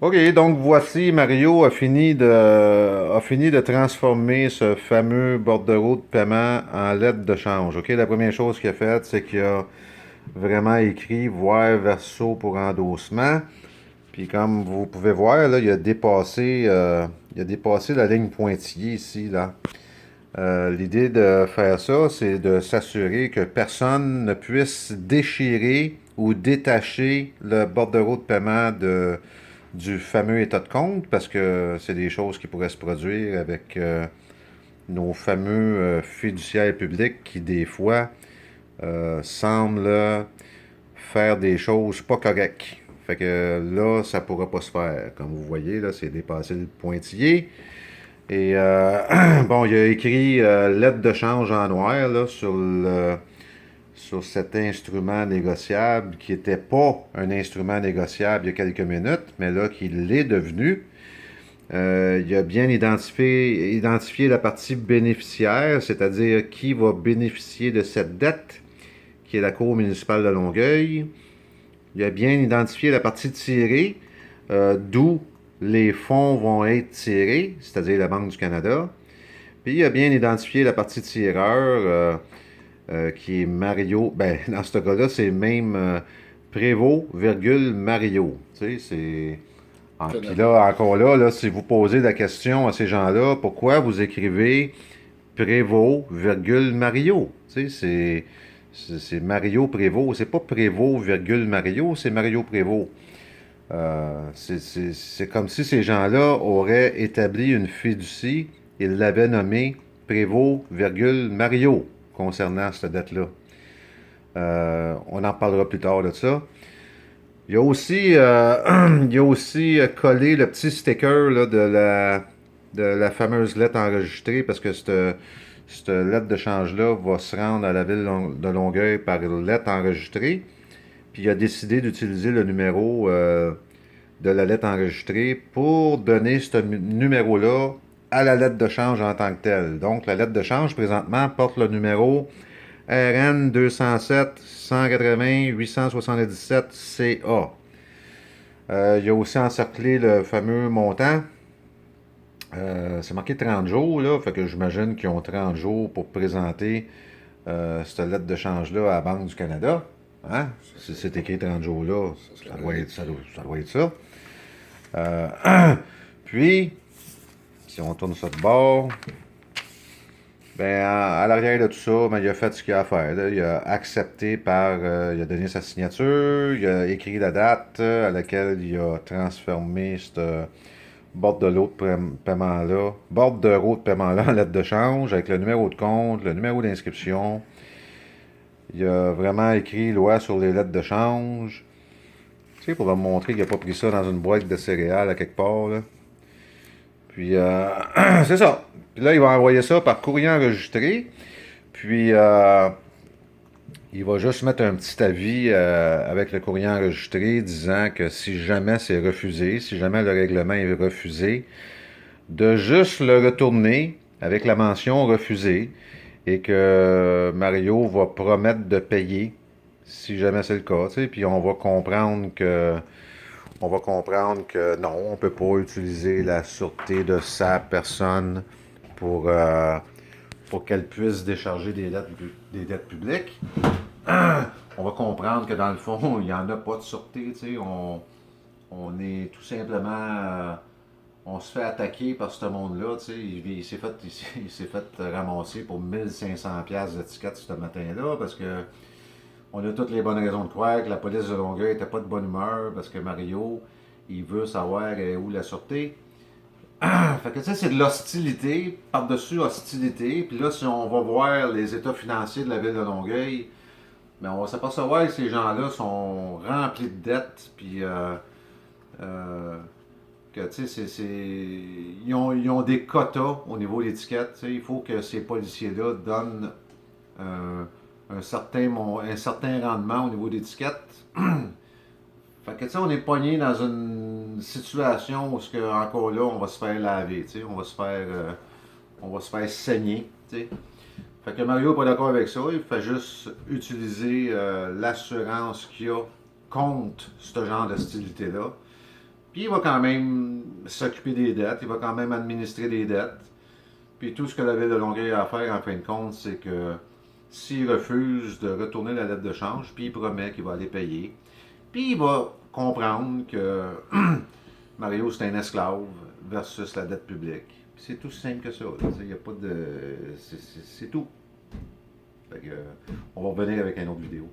OK, donc voici, Mario a fini de transformer ce fameux bordereau de paiement en lettre de change. OK, la première chose qu'il a faite, c'est qu'il a vraiment écrit voir verso pour endossement. Puis comme vous pouvez voir, là, il a dépassé la ligne pointillée ici, là. L'idée de faire ça, c'est de s'assurer que personne ne puisse déchirer ou détacher le bordereau de paiement du fameux état de compte, parce que c'est des choses qui pourraient se produire avec nos fameux fiduciaires publics qui, des fois, semblent faire des choses pas correctes. Fait que là, ça pourra pas se faire. Comme vous voyez, là, c'est dépassé le pointillé. Et bon, il a écrit lettre de change en noir là, sur cet instrument négociable qui n'était pas un instrument négociable il y a quelques minutes, mais là qui l'est devenu. Il a bien identifié la partie bénéficiaire, c'est-à-dire qui va bénéficier de cette dette, qui est la Cour municipale de Longueuil. Il a bien identifié la partie tirée, d'où les fonds vont être tirés, c'est-à-dire la Banque du Canada. Puis il a bien identifié la partie tireur, qui est Mario. Ben, dans ce cas-là, c'est même Prévost, virgule, Mario. Tu sais, c'est. Puis là, encore là, si vous posez la question à ces gens-là, pourquoi vous écrivez Prévost, virgule, Mario? Tu sais, c'est Mario Prévost. C'est pas Prévost, virgule, Mario, c'est Mario Prévost. C'est comme si ces gens-là auraient établi une fiducie, ils l'avaient nommé Prévost, virgule, Mario, concernant cette dette-là. On en parlera plus tard de ça. Il a aussi collé le petit sticker là, de la fameuse lettre enregistrée, parce que cette lettre de change-là va se rendre à la ville de Longueuil par lettre enregistrée. Puis il a décidé d'utiliser le numéro de la lettre enregistrée pour donner ce numéro-là à la lettre de change en tant que telle. Donc, la lettre de change, présentement, porte le numéro RN 207 180 877 CA. Il a aussi encerclé le fameux montant. C'est marqué 30 jours, là. Fait que j'imagine qu'ils ont 30 jours pour présenter cette lettre de change-là à la Banque du Canada. Hein? Si c'est écrit 30 jours là, ça doit être ça. Puis, si on tourne ça de bord, ben, à l'arrière de tout ça, ben, il a fait ce qu'il a à faire. Là. Il a accepté il a donné sa signature, il a écrit la date à laquelle il a transformé cette bordereau de paiement-là, bordereau de paiement-là en lettre de change avec le numéro de compte, le numéro d'inscription. Il a vraiment écrit loi sur les lettres de change. Tu sais, pour leur montrer qu'il n'a pas pris ça dans une boîte de céréales à quelque part. Là. Puis, c'est ça. Puis là, il va envoyer ça par courrier enregistré. Puis, il va juste mettre un petit avis avec le courrier enregistré disant que si jamais c'est refusé, si jamais le règlement est refusé, de juste le retourner avec la mention refusé et que Mario va promettre de payer si jamais c'est le cas. Tu sais, puis on va comprendre que non, on ne peut pas utiliser la sûreté de sa personne pour, euh, pour qu'elle puisse décharger des dettes publiques. On va comprendre que dans le fond, il n'y en a pas de sûreté. Tu sais, on est tout simplement. On se fait attaquer par ce monde-là. Tu sais, il s'est fait ramasser pour 1500$ d'étiquette ce matin-là parce que on a toutes les bonnes raisons de croire que la police de Longueuil n'était pas de bonne humeur parce que Mario, il veut savoir où la sûreté. Fait que tu sais, c'est de l'hostilité, par-dessus hostilité. Puis là, si on va voir les états financiers de la ville de Longueuil, ben on va s'apercevoir que ces gens-là sont remplis de dettes. Puis euh, que tu sais, ils ont des quotas au niveau de l'étiquette. Tu sais, il faut que ces policiers-là donnent un certain rendement au niveau de l'étiquette. Fait que, tu sais, on est pogné dans une situation où, encore là, on va se faire laver, tu sais, on va se faire saigner, tu sais. Fait que Mario n'est pas d'accord avec ça, il fait juste utiliser l'assurance qu'il y a contre ce genre d'hostilité-là. Puis il va quand même s'occuper des dettes, il va quand même administrer des dettes. Puis tout ce que la ville de Longueuil a à faire, en fin de compte, c'est que s'il refuse de retourner la lettre de change, puis il promet qu'il va aller payer, puis il va comprendre que Mario, c'est un esclave versus la dette publique. Puis c'est tout simple que ça. Il n'y a pas de. C'est tout. Fait que, on va revenir avec une autre vidéo.